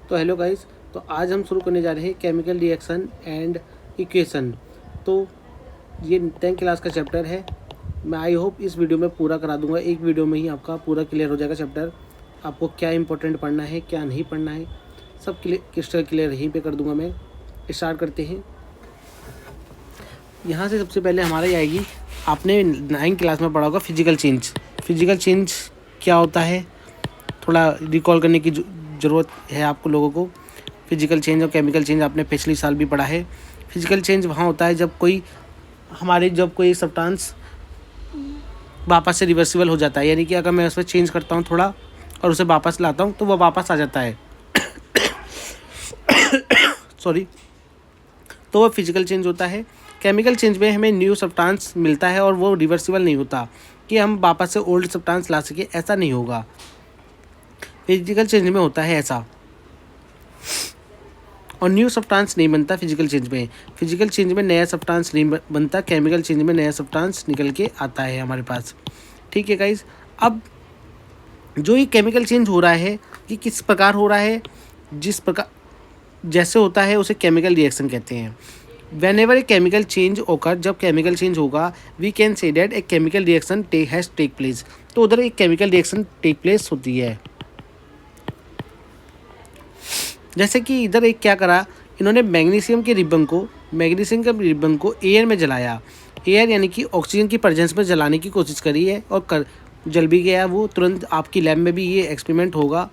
तो hello guys, तो आज हम शुरू करने जा रहे हैं केमिकल रिएक्शन एंड इक्वेशन। तो ये 10th क्लास का चैप्टर है। मैं आई होप इस वीडियो में पूरा करा दूंगा, एक वीडियो में ही आपका पूरा क्लियर हो जाएगा चैप्टर। आपको क्या इंपॉर्टेंट पढ़ना है, क्या नहीं पढ़ना है, सब क्रिस्टल क्लियर यहीं पे कर दूंगा। मैं स्टार्ट करते हैं। यहाँ से सबसे पहले हमारी आएगी, आपने 9th क्लास में पढ़ा होगा फिजिकल चेंज। फिजिकल चेंज क्या होता है थोड़ा रिकॉल करने की ज़रूरत है आपको लोगों को। फिजिकल चेंज और केमिकल चेंज आपने पिछले साल भी पढ़ा है। फिजिकल चेंज वहाँ होता है जब कोई सब्सटेंस वापस से रिवर्सिबल हो जाता है, यानी कि अगर मैं उसमें चेंज करता हूँ थोड़ा और उसे वापस लाता हूँ तो वो वापस आ जाता है सॉरी, तो वो फिजिकल चेंज होता है। केमिकल चेंज में हमें न्यू सब्सटेंस मिलता है और वो रिवर्सिबल नहीं होता कि हम वापस से ओल्ड सब्सटेंस ला सके, ऐसा नहीं होगा। फिजिकल चेंज में होता है ऐसा, और न्यू सब्सटेंस नहीं बनता फिजिकल चेंज में। फिजिकल चेंज में नया सब्सटेंस नहीं बनता, केमिकल चेंज में नया सब्सटेंस निकल के आता है हमारे पास। ठीक है गाइस, अब जो ये केमिकल चेंज हो रहा है ये किस प्रकार हो रहा है, जिस प्रकार जैसे होता है उसे केमिकल रिएक्शन कहते हैं। Whenever a chemical change occur, जब केमिकल चेंज होगा, we can say that a chemical reaction has take place, तो उधर एक केमिकल रिएक्शन टेक प्लेस होती है। जैसे कि इधर एक क्या करा, इन्होंने मैग्नीशियम के रिबन को एयर में जलाया। एयर यानी कि ऑक्सीजन की प्रेजेंस में जलाने की कोशिश करी है और जल भी गया वो। तुरंत आपकी लैब में भी ये एक्सपेरिमेंट होगा,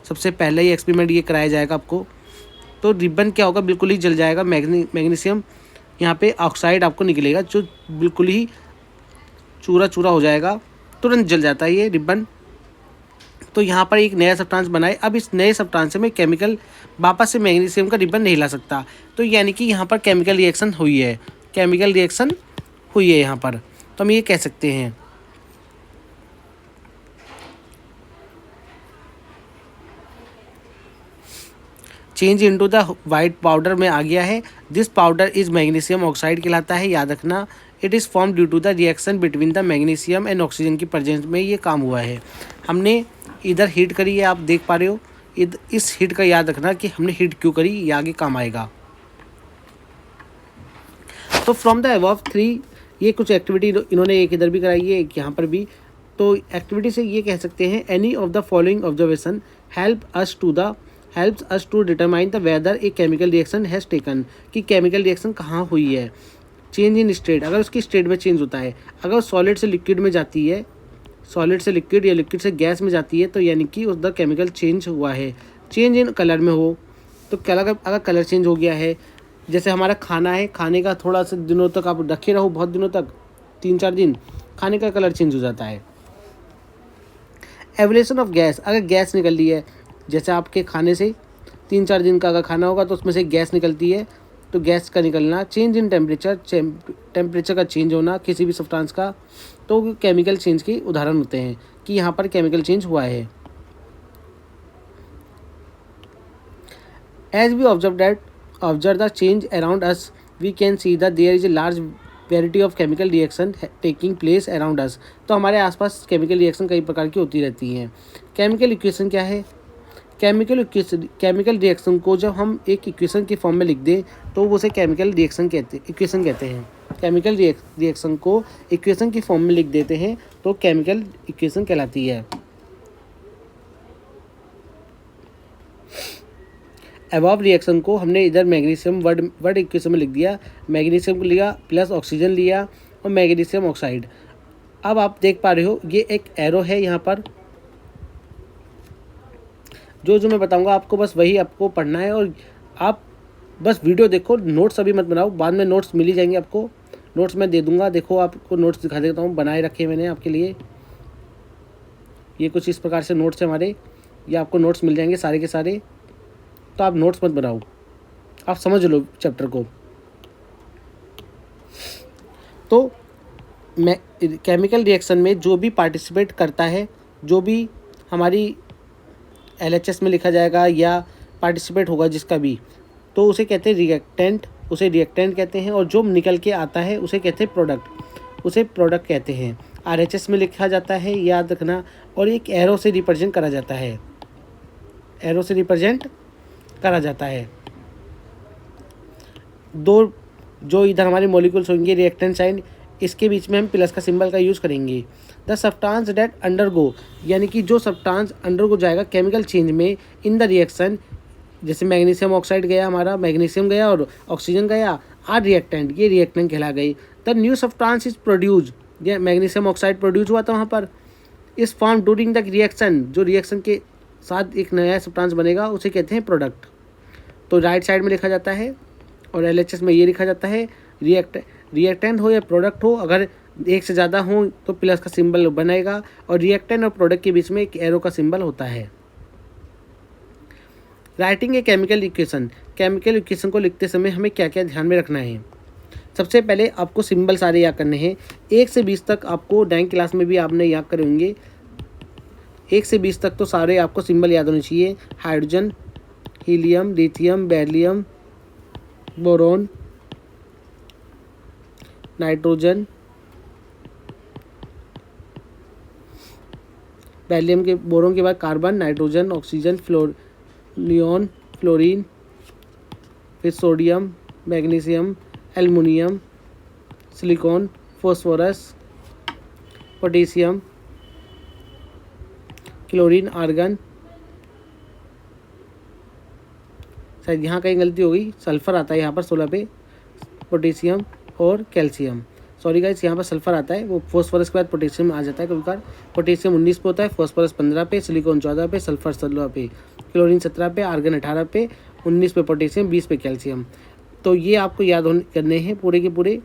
सबसे पहले ही एक्सपेरिमेंट ये कराया जाएगा आपको। तो रिबन क्या होगा, बिल्कुल ही जल जाएगा। मैग्नीशियम यहाँ पे ऑक्साइड आपको निकलेगा जो बिल्कुल ही चूरा चूरा हो जाएगा, तुरंत जल जाता है ये रिबन। तो यहाँ पर एक नया सब्सटेंस बनाए। अब इस नए सब्सटेंस में केमिकल वापस से मैग्नीशियम का रिबन नहीं ला सकता, तो यानी कि यहाँ पर केमिकल रिएक्शन हुई है यहाँ पर, तो हम ये कह सकते हैं। Change into the white powder में आ गया है। This powder is magnesium oxide कहलाता है, याद रखना। It is form due to the reaction between the magnesium and oxygen की प्रेजेंस में ये काम हुआ है। हमने इधर हीट करी है, आप देख पा रहे हो। इस हीट का याद रखना कि हमने हीट क्यों करी, ये आगे काम आएगा। तो फ्रॉम द अबव 3, ये कुछ एक्टिविटी इन्होंने एक इधर भी कराई है, एक यहाँ पर भी। तो एक्टिविटी से ये कह सकते हैं, any of the following observation helps us to determine the whether a chemical reaction has taken, कि केमिकल रिएक्शन कहाँ हुई है। चेंज इन स्टेट, अगर उसकी स्टेट में चेंज होता है, अगर सॉलिड से लिक्विड में जाती है, सॉलिड से लिक्विड या लिक्विड से गैस में जाती है, तो यानी कि उधर केमिकल चेंज हुआ है। चेंज इन कलर में हो तो अगर कलर चेंज हो गया है, जैसे हमारा खाना है, खाने का थोड़ा सा दिनों तक आप रखे रहो, बहुत दिनों तक 3-4 दिन, खाने का कलर चेंज हो जाता है। एवोल्यूशन ऑफ गैस, अगर गैस निकल रही है, जैसे आपके खाने से 3-4 दिन का अगर खाना होगा तो उसमें से गैस निकलती है, तो गैस का निकलना। चेंज इन टेम्परेचर का चेंज होना किसी भी सब्सटेंस का, तो केमिकल चेंज के उदाहरण होते हैं कि यहाँ पर केमिकल चेंज हुआ है। As we observe the change around us, we can see that there is a large variety of chemical reaction taking place around us, तो हमारे आसपास केमिकल रिएक्शन कई प्रकार की होती रहती हैं। केमिकल इक्वेशन क्या है, केमिकल रिएक्शन को जब हम एक इक्वेशन की फॉर्म में लिख दें तो उसे केमिकल इक्वेशन कहते हैं। केमिकल रिएक्शन को इक्वेशन की फॉर्म में लिख देते हैं तो केमिकल इक्वेशन कहलाती है। अबव रिएक्शन को हमने इधर मैग्नीशियम वर्ड इक्वेशन में लिख दिया, मैग्नीशियम को लिया प्लस ऑक्सीजन लिया और मैग्नीशियम ऑक्साइड। अब आप देख पा रहे हो ये एक एरो है यहाँ पर, जो मैं बताऊंगा आपको बस वही आपको पढ़ना है, और आप बस वीडियो देखो, नोट्स अभी मत बनाओ, बाद में नोट्स मिल ही जाएंगे आपको। नोट्स मैं दे दूंगा, देखो आपको नोट्स दिखा देता हूँ, बनाए रखे मैंने आपके लिए। ये कुछ इस प्रकार से नोट्स हैं हमारे, ये आपको नोट्स मिल जाएंगे सारे के सारे। तो आप नोट्स मत बनाओ, आप समझ लो चैप्टर को। तो मैं केमिकल रिएक्शन में जो भी पार्टिसिपेट करता है, जो भी हमारी LHS में लिखा जाएगा या पार्टिसिपेट होगा जिसका भी, तो उसे कहते हैं रिएक्टेंट, उसे रिएक्टेंट कहते हैं। और जो निकल के आता है उसे कहते हैं प्रोडक्ट, उसे प्रोडक्ट कहते हैं। RHS में लिखा जाता है, याद रखना, और एक एरो से रिप्रेजेंट करा जाता है, एरो से रिप्रेजेंट करा जाता है। दो जो इधर हमारे मॉलिक्यूल्स होंगे रिएक्टेंट साइड, इसके बीच में हम प्लस का सिंबल का यूज़ करेंगे। द सब्सटेंस डेट अंडरगो, यानी कि जो सब्सटेंस अंडरगो जाएगा केमिकल चेंज में इन द रिएक्शन, जैसे मैग्नीशियम ऑक्साइड गया, हमारा मैग्नीशियम गया और ऑक्सीजन गया, आर रिएक्टेंट, ये रिएक्टेंट कहला गई। The new substance is produce, ये मैग्नीशियम ऑक्साइड प्रोड्यूस हुआ था वहाँ पर, इस फॉर्म ड्यूरिंग द रिएक्शन, जो रिएक्शन के साथ एक नया सब्सटेंस बनेगा उसे कहते हैं प्रोडक्ट। तो राइट साइड में लिखा जाता है और LHS में ये लिखा जाता है रिएक्टेंट हो या प्रोडक्ट हो, अगर एक से ज़्यादा हो तो प्लस का सिंबल बनेगा और रिएक्टेंट और प्रोडक्ट के बीच में एक एरो का सिंबल होता है। Writing a chemical equation, chemical equation को लिखते समय हमें क्या क्या ध्यान में रखना है। सबसे पहले आपको सिंबल सारे याद करने हैं। 1 से 20 तक आपको ड्राइंग क्लास में भी आपने याद करे होंगे। 1 से 20 तक तो सारे आपको सिंबल याद होने चाहिए। Hydrogen, helium, lithium, beryllium, boron, nitrogen, beryllium के बोरोन के बाद carbon, nitrogen, oxygen, neon, fluorine, फिर sodium, magnesium, aluminium, silicon, phosphorus, potassium, chlorine, argon, शायद यहाँ कहीं गलती हो गई, सल्फर आता है यहाँ पर 16 पे, पोटेशियम और कैल्शियम। सॉरी गाइस, यहाँ पर सल्फर आता है, वो फॉस्फोरस के बाद पोटेशियम आ जाता है कभी बार। पोटेशियम 19 पे होता है, फॉस्फोरस 15 पे, सिलिकॉन 14 पे, सल्फर 16 पे, क्लोरीन 17 पे, आर्गन 18 पे, 19 पे पोटेशियम, 20 पे कैल्शियम। तो ये आपको याद करने हैं पूरे के पूरे।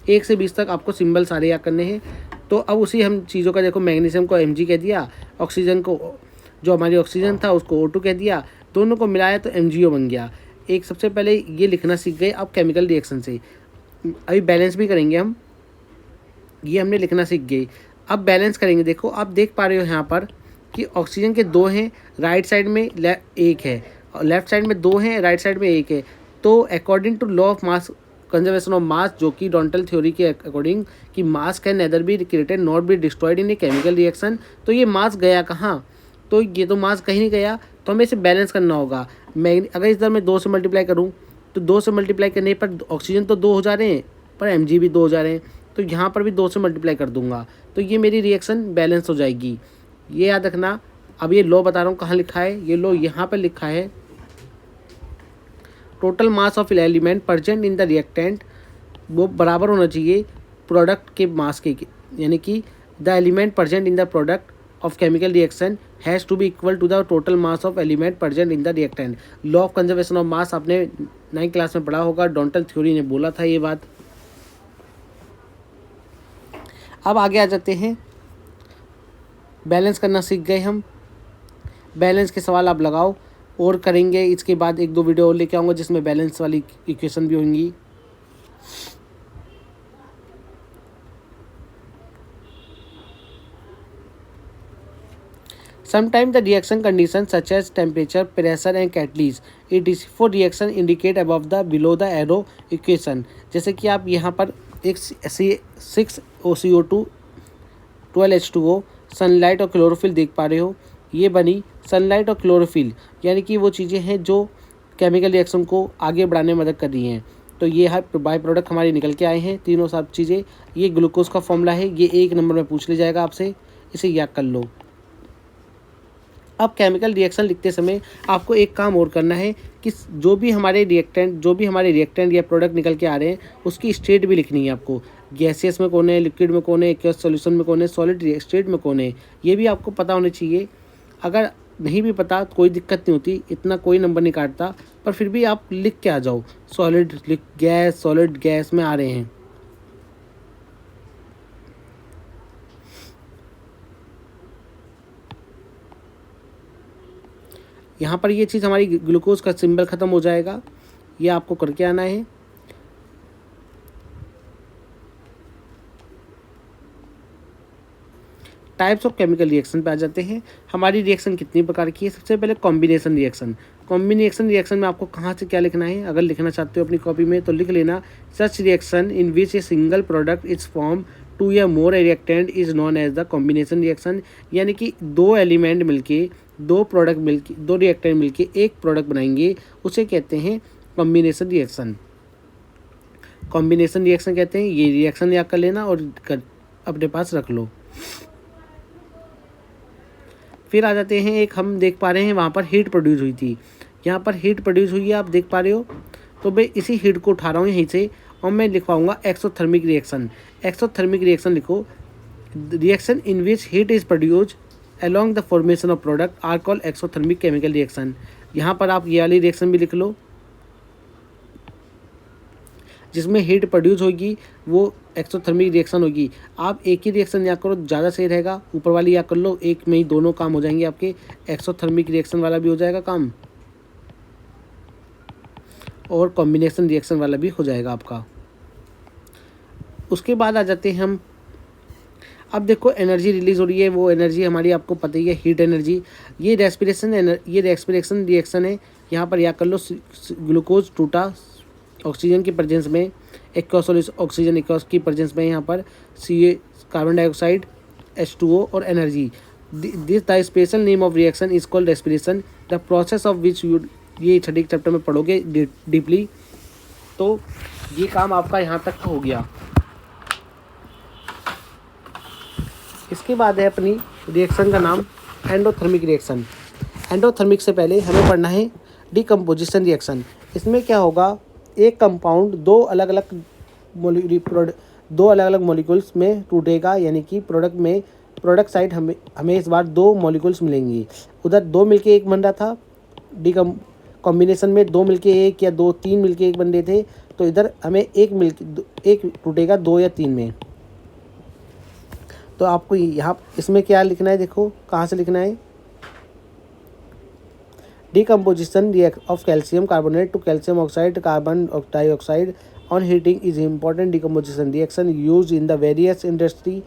1 से 20 तक आपको सिंबल सारे याद करने हैं। तो अब उसी हम चीज़ों का देखो, मैग्नीशियम को Mg कह दिया, ऑक्सीजन को, जो हमारी ऑक्सीजन था उसको O2 कह दिया, दोनों को मिलाया तो MgO बन गया। एक सबसे पहले ये लिखना सीख गए अब केमिकल रिएक्शन से। अभी बैलेंस भी करेंगे हम, ये हमने लिखना सीख गए। अब बैलेंस करेंगे। देखो आप देख पा रहे हो यहाँ पर कि ऑक्सीजन के 2 हैं, राइट साइड में 1 है, लेफ्ट साइड में 2 हैं, राइट साइड में 1 है। तो according to law of mass conservation of mass, जो कि डॉन्टल थ्योरी के अकॉर्डिंग कि mass can neither be created not be destroyed in a chemical reaction, तो ये मास गया कहाँ, तो ये तो मास कहीं नहीं गया, तो हमें इसे बैलेंस करना होगा। मैं अगर इधर मैं 2 से मल्टीप्लाई करूँ तो 2 से मल्टीप्लाई करने पर ऑक्सीजन तो 2 हो जा रहे हैं, पर Mg भी 2 हो जा रहे हैं, तो यहाँ पर भी 2 से मल्टीप्लाई कर दूंगा, तो ये मेरी रिएक्शन बैलेंस हो जाएगी। ये याद रखना। अब ये लो बता रहा हूँ कहाँ लिखा है, ये लो यहाँ पर लिखा है, total mass of element present in the reactant वो बराबर होना चाहिए प्रोडक्ट के मास के, यानी कि the element present in the product of chemical reaction has to be equal to the total mass of element present in the reactant. Law of conservation of mass आपने 9th class में पढ़ा होगा, डॉन्टल theory ने बोला था ये बात। अब आगे आ जाते हैं, बैलेंस करना सीख गए हम। बैलेंस के सवाल आप लगाओ और करेंगे, इसके बाद 1-2 वीडियो और लेके आऊँगा जिसमें बैलेंस वाली इक्वेशन भी होंगी। Sometimes the reaction conditions such as temperature, pressure and catalyst etc for reaction indicate above the below the arrow equation। जैसे कि आप यहाँ पर एक 6CO2 12H2O सनलाइट और क्लोरोफिल देख पा रहे हो। ये बनी सनलाइट और क्लोरोफिल, यानी कि वो चीज़ें हैं जो केमिकल रिएक्शन को आगे बढ़ाने में मदद कर रही हैं। तो ये है बाई प्रोडक्ट हमारे निकल के आए हैं तीनों सब चीज़ें। ये ग्लूकोज का फॉर्मूला है, ये 1 नंबर में पूछ लिया जाएगा आपसे, इसे याद कर लो। अब केमिकल रिएक्शन लिखते समय आपको एक काम और करना है कि जो भी हमारे रिएक्टेंट या प्रोडक्ट निकल के आ रहे हैं उसकी स्टेट भी लिखनी है आपको। गैसियस में कौन है, लिक्विड में कौन है, एक्वस सॉल्यूशन में कौन है, सॉलिड स्टेट में कौन है, ये भी आपको पता होना चाहिए। अगर नहीं भी पता तो कोई दिक्कत नहीं होती, इतना कोई नंबर नहीं काटता, पर फिर भी आप लिख के आ जाओ सॉलिड गैस में आ रहे हैं। यहाँ पर ये चीज़ हमारी ग्लूकोज का सिंबल ख़त्म हो जाएगा, ये आपको करके आना है। टाइप्स ऑफ केमिकल रिएक्शन पे आ जाते हैं। हमारी रिएक्शन कितनी प्रकार की है। सबसे पहले कॉम्बिनेशन रिएक्शन में आपको कहाँ से क्या लिखना है, अगर लिखना चाहते हो अपनी कॉपी में तो लिख लेना, such reaction in which a single product is form two or more reactant is known as the combination reaction, यानी कि दो एलिमेंट मिलके, दो प्रोडक्ट मिलके, दो रिएक्टेंट मिलके एक प्रोडक्ट बनाएंगे, उसे कहते हैं कॉम्बिनेशन रिएक्शन। कॉम्बिनेशन रिएक्शन कहते हैं। ये रिएक्शन याद कर लेना और अपने पास रख लो। फिर आ जाते हैं, एक हम देख पा रहे हैं वहाँ पर हीट प्रोड्यूस हुई थी, यहाँ पर हीट प्रोड्यूस हुई है, आप देख पा रहे हो। तो मैं इसी हीट को उठा रहा हूँ यहीं से और मैं लिखवाऊँगा एक्सोथर्मिक रिएक्शन। एक्सोथर्मिक रिएक्शन लिखो, reaction in which heat is produced along the formation of product are called exothermic chemical reaction। यहाँ पर आप ये वाली रिएक्शन भी लिख लो, जिसमें हीट प्रोड्यूस होगी वो एक्सोथर्मिक रिएक्शन होगी। आप एक ही रिएक्शन याद करो, ज़्यादा सही रहेगा। ऊपर वाली याद कर लो, एक में ही दोनों काम हो जाएंगे आपके। एक्सोथर्मिक रिएक्शन वाला भी हो जाएगा काम और कॉम्बिनेशन रिएक्शन वाला भी हो जाएगा आपका। उसके बाद आ जाते हैं हम, अब देखो एनर्जी रिलीज़ हो रही है, वो एनर्जी हमारी आपको पता ही है, हीट एनर्जी। ये रेस्पिरेशन रिएक्शन है। यहाँ पर याद कर लो, ग्लूकोज टूटा ऑक्सीजन की प्रेजेंस में, एक्वस ऑक्सीजन एक्वस की प्रेजेंस में, यहाँ पर Ca कार्बन डाइऑक्साइड, H2O और energy. This the special name of reaction is called respiration, the process of which you, ये छठे चैप्टर में पढ़ोगे डीपली। तो ये काम आपका यहाँ तक हो गया। इसके बाद है अपनी रिएक्शन का नाम एंडोथर्मिक रिएक्शन। एंडोथर्मिक से पहले हमें पढ़ना है डीकम्पोजिशन रिएक्शन। इसमें क्या होगा, एक कंपाउंड दो अलग अलग मॉलिक्यूल्स में टूटेगा, यानी कि प्रोडक्ट साइड हमें इस बार दो मॉलिक्यूल्स मिलेंगी। उधर दो मिलके एक बन रहा था, कॉम्बिनेशन में दो मिलके एक या दो तीन मिलके एक बन रहे थे, तो इधर हमें एक टूटेगा दो या तीन में। तो आपको यहाँ इसमें क्या लिखना है, देखो कहाँ से लिखना है, decomposition of calcium carbonate to calcium oxide carbon dioxide on heating is important decomposition reaction use in the various industry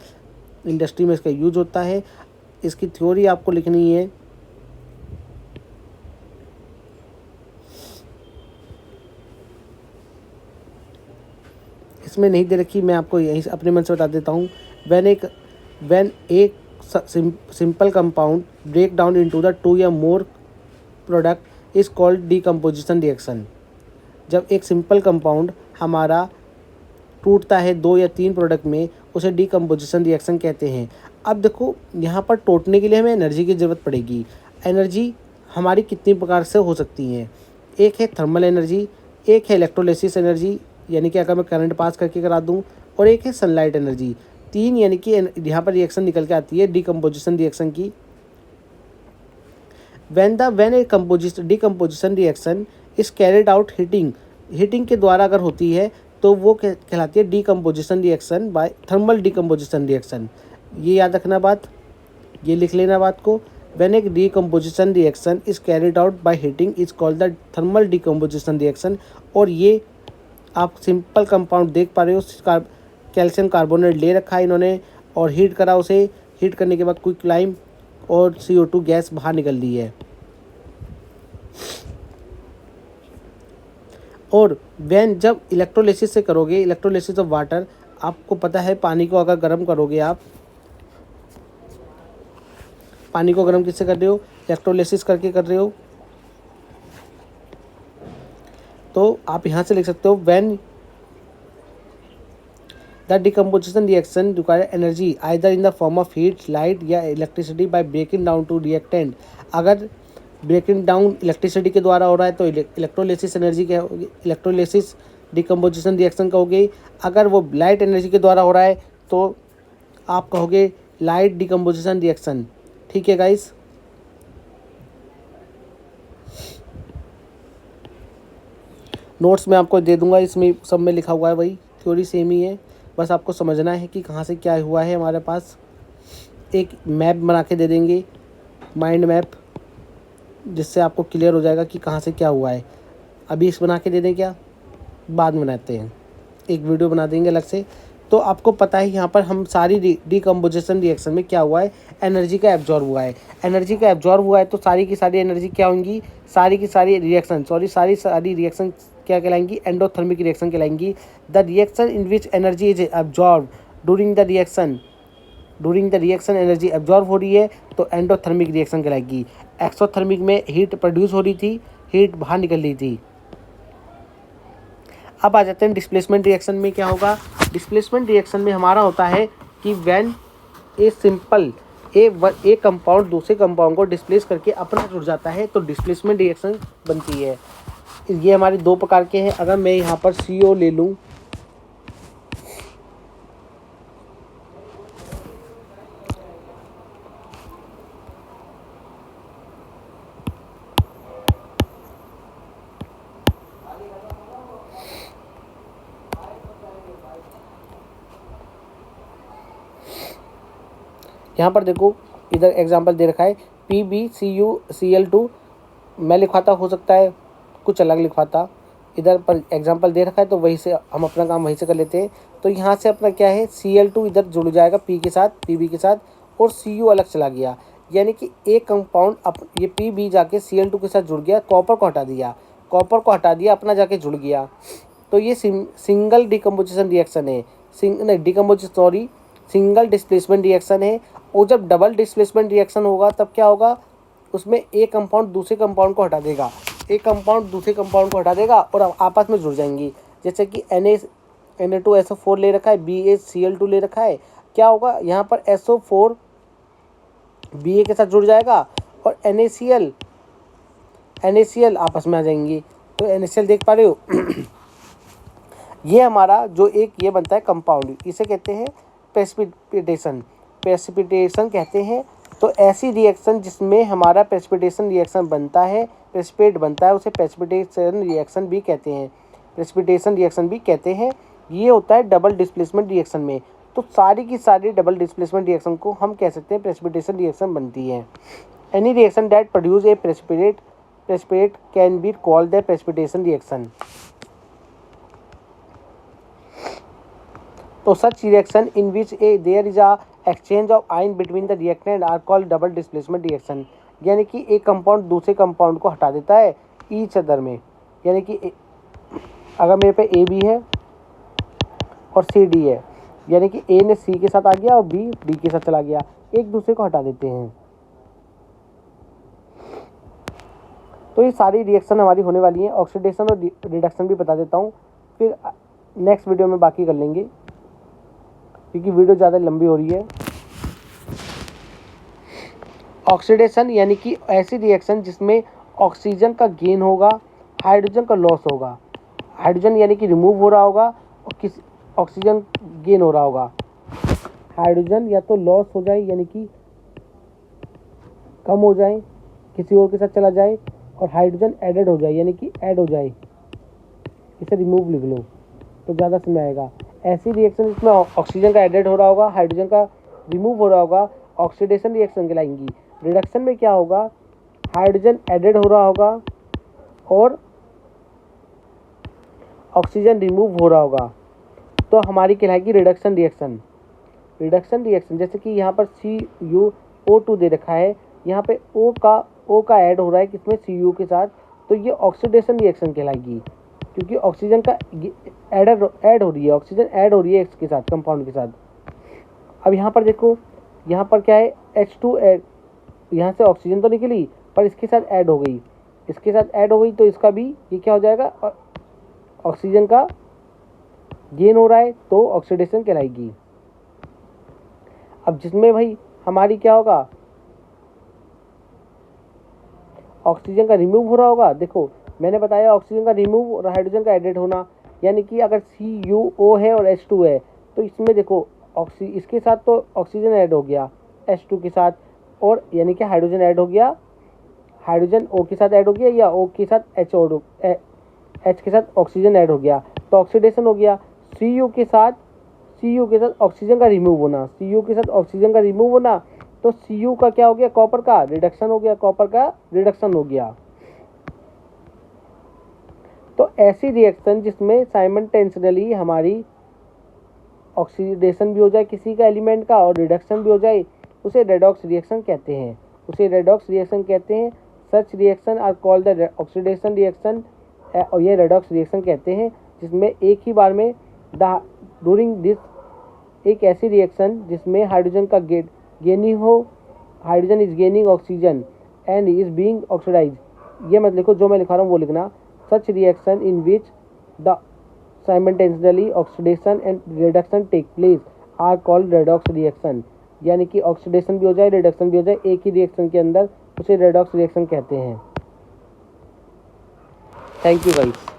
में इसका यूज होता है। इसकी थ्योरी आपको लिखनी है। इसमें नहीं दे रखी, मैं आपको यहीं अपने मन से बता देता हूँ। when a simple compound break down into the two या more product is called decomposition reaction। जब एक सिंपल कंपाउंड हमारा टूटता है दो या तीन प्रोडक्ट में, उसे डीकम्पोजिशन रिएक्शन कहते हैं। अब देखो यहाँ पर टूटने के लिए हमें एनर्जी की ज़रूरत पड़ेगी। एनर्जी हमारी कितनी प्रकार से हो सकती हैं, एक है थर्मल एनर्जी, एक है इलेक्ट्रोलिसिस एनर्जी, यानी कि अगर मैं करंट पास करके करा दूँ, और एक है सनलाइट एनर्जी। तीन यानी कि यहाँ पर रिएक्शन निकल के आती है डीकम्पोजिशन रिएक्शन की। when a decomposition reaction is carried out heating के द्वारा अगर होती है तो वो कहलाती है decomposition reaction by thermal decomposition reaction. ये याद रखना बात, ये लिख लेना बात को। when a decomposition reaction is carried out by heating is called the thermal decomposition reaction। और ये आप सिंपल कंपाउंड देख पा रहे हो, कैल्शियम कार्बोनेट ले रखा है इन्होंने और हीट करा उसे। हीट करने के बाद क्विकलाइम और CO2 गैस बाहर निकल दी है। और जब इलेक्ट्रोलिसिस से करोगे, इलेक्ट्रोलिसिस ऑफ वाटर, आपको पता है पानी को अगर गर्म करोगे आप, पानी को गर्म किससे कर रहे हो, इलेक्ट्रोलिसिस करके कर रहे हो। तो आप यहाँ से लिख सकते हो when the decomposition reaction require energy either in the form of heat, light या electricity by breaking down to reactant। अगर ब्रेकिंग डाउन इलेक्ट्रिसिटी के द्वारा हो रहा है तो इलेक्ट्रोलिसिस एनर्जी क्या होगी, इलेक्ट्रोलिसिस डिकम्पोजिशन रिएक्शन कहोगे। अगर वो लाइट एनर्जी के द्वारा हो रहा है तो आप कहोगे लाइट डिकम्पोजिशन रिएक्शन। ठीक है गाइस, नोट्स में आपको दे दूंगा, इसमें सब में लिखा हुआ है, वही थ्योरी सेम ही है, बस आपको समझना है कि कहाँ से क्या हुआ है। हमारे पास एक मैप बना के दे देंगे, माइंड मैप, जिससे आपको क्लियर हो जाएगा कि कहाँ से क्या हुआ है। अभी इस बना के दे दें क्या, बाद में बनाते हैं, एक वीडियो बना देंगे अलग से। तो आपको पता है यहाँ पर हम सारी डीकम्पोजिशन रिएक्शन में क्या हुआ है, एनर्जी का एब्जॉर्ब हुआ है। एनर्जी का एब्जॉर्ब हुआ है तो सारी की सारी एनर्जी क्या होंगी, सारी की सारी रिएक्शन क्या कहलाएंगी, एंडोथर्मिक रिएक्शन कहलाएंगी। The reaction in which energy is absorb during the reaction energy absorb हो रही है तो एंडोथर्मिक रिएक्शन कहलाएगी। एक्सोथर्मिक में हीट प्रोड्यूस हो रही थी, हीट बाहर निकल रही थी। अब आ जाते हैं डिस्प्लेसमेंट रिएक्शन में क्या होगा। डिस्प्लेसमेंट रिएक्शन में हमारा होता है कि व्हेन एक कंपाउंड दूसरे कंपाउंड को डिस्प्लेस करके अपना जुड़ जाता है तो डिस्प्लेसमेंट रिएक्शन बनती है। ये हमारे दो प्रकार के हैं। अगर मैं यहाँ पर CO ले लूँ, यहाँ पर देखो इधर एग्जांपल दे रखा है PbCuCl2, मैं लिखवाता, हो सकता है कुछ अलग लिखवाता, इधर पर एग्जांपल दे रखा है तो वहीं से हम अपना काम वहीं से कर लेते हैं। तो यहाँ से अपना क्या है, Cl2 इधर जुड़ जाएगा P के साथ, Pb के साथ, और Cu अलग चला गया, यानी कि एक कंपाउंड ये Pb जाके Cl2 के साथ जुड़ गया, कॉपर को हटा दिया, अपना जाके जुड़ गया। तो ये सिंगल डिकम्पोजिशन रिएक्शन है, सिंगल डिस्प्लेसमेंट रिएक्शन है। और जब डबल डिस्प्लेसमेंट रिएक्शन होगा तब क्या होगा, उसमें एक कंपाउंड दूसरे कंपाउंड को हटा देगा, और आपस में जुड़ जाएंगी। जैसे कि Na2SO4 ले रखा है, BaCl2 ले रखा है, क्या होगा यहाँ पर SO4 Ba के साथ जुड़ जाएगा और NaCl आपस में आ जाएंगी। तो NaCl देख पा रहे हो ये हमारा जो एक ये बनता है कंपाउंड, इसे कहते हैं प्रेसिपिटेशन कहते हैं। तो ऐसी रिएक्शन जिसमें हमारा प्रेसिपिटेशन रिएक्शन बनता है, प्रेसिपिटेट बनता है, उसे प्रेसिपिटेशन रिएक्शन भी कहते हैं। ये होता है डबल डिस्प्लेसमेंट रिएक्शन में। तो सारी की सारी डबल डिस्प्लेसमेंट रिएक्शन को हम कह सकते हैं प्रेसिपिटेशन रिएक्शन बनती है। Any reaction that produce a precipitate can be called the precipitation reaction. तो such reaction in which there is a exchange of ion between the reactant are called double displacement reaction। यानी कि एक compound दूसरे compound को हटा देता है each other में, यानी कि अगर मेरे पे AB है और CD है, यानी कि A ने C के साथ आ गया और B D के साथ चला गया, एक दूसरे को हटा देते हैं। तो ये सारी रिएक्शन हमारी होने वाली है। ऑक्सीडेशन और रिडक्शन भी बता देता हूँ, फिर नेक्स्ट वीडियो में बाकी कर लेंगे क्योंकि वीडियो ज़्यादा लंबी हो रही है। ऑक्सीडेशन यानी कि ऐसी रिएक्शन जिसमें ऑक्सीजन का गेन होगा, हाइड्रोजन का लॉस होगा। हाइड्रोजन यानी कि रिमूव हो रहा होगा और ऑक्सीजन गेन हो रहा होगा। हाइड्रोजन या तो लॉस हो जाए यानी कि कम हो जाए, किसी और के साथ चला जाए, और हाइड्रोजन एडेड हो जाए यानी कि ऐड हो जाए, इसे रिमूव लिख लो तो ज़्यादा समझ आएगा। ऐसी रिएक्शन जिसमें ऑक्सीजन का एडेड हो रहा होगा, हाइड्रोजन का रिमूव हो रहा होगा, ऑक्सीडेशन रिएक्शन कहलाएंगी। रिडक्शन में क्या होगा, हाइड्रोजन एडेड हो रहा होगा और ऑक्सीजन रिमूव हो रहा होगा, तो हमारी कहलाएगी रिडक्शन रिएक्शन। जैसे कि यहाँ पर CuO2 दे रखा है, यहाँ पे O का ऐड हो रहा है किसमें, Cu के साथ, तो ये ऑक्सीडेशन रिएक्शन कहलाएगी क्योंकि ऑक्सीजन का ऐड हो रही है, ऑक्सीजन ऐड हो रही है इसके साथ, कंपाउंड के साथ। अब यहाँ पर देखो, यहाँ पर क्या है, H2 ऐड, यहाँ से ऑक्सीजन तो निकली पर इसके साथ ऐड हो गई, तो इसका भी ये क्या हो जाएगा, ऑक्सीजन का गेन हो रहा है तो ऑक्सीडेशन कहलाएगी। अब जिसमें भाई हमारी क्या होगा, ऑक्सीजन का रिमूव हो रहा होगा, देखो मैंने बताया ऑक्सीजन का रिमूव और हाइड्रोजन का एडेड होना, यानी कि अगर CuO है और H2 है तो इसमें देखो इसके साथ तो ऑक्सीजन ऐड हो गया H2 के साथ, और यानी कि हाइड्रोजन ऐड हो गया, हाइड्रोजन O के साथ ऐड हो गया, या O के साथ H के साथ ऑक्सीजन ऐड हो गया, तो ऑक्सीडेशन हो गया। Cu के साथ ऑक्सीजन का रिमूव होना, तो Cu का क्या हो गया, कॉपर का रिडक्शन हो गया, तो ऐसी रिएक्शन जिसमें साइमल्टेनियसली हमारी ऑक्सीडेशन भी हो जाए किसी का एलिमेंट का और रिडक्शन भी हो जाए, उसे रेडॉक्स रिएक्शन कहते हैं। Such reaction are called the oxidation reaction, और ये रेडॉक्स रिएक्शन कहते हैं जिसमें एक ही बार में ड्यूरिंग दिस एक ऐसी रिएक्शन जिसमें हाइड्रोजन का गेनिंग हो, hydrogen is gaining oxygen and is being oxidise. ये मत लिखो, जो मैं लिखा रहा हूँ वो लिखना। Such reaction in which the simultaneously oxidation and reduction take place are called redox reaction. यानी कि ऑक्सीडेशन भी हो जाए, रिडक्शन भी हो जाए एक ही रिएक्शन के अंदर, उसे रेडॉक्स रिएक्शन कहते हैं। Thank you guys.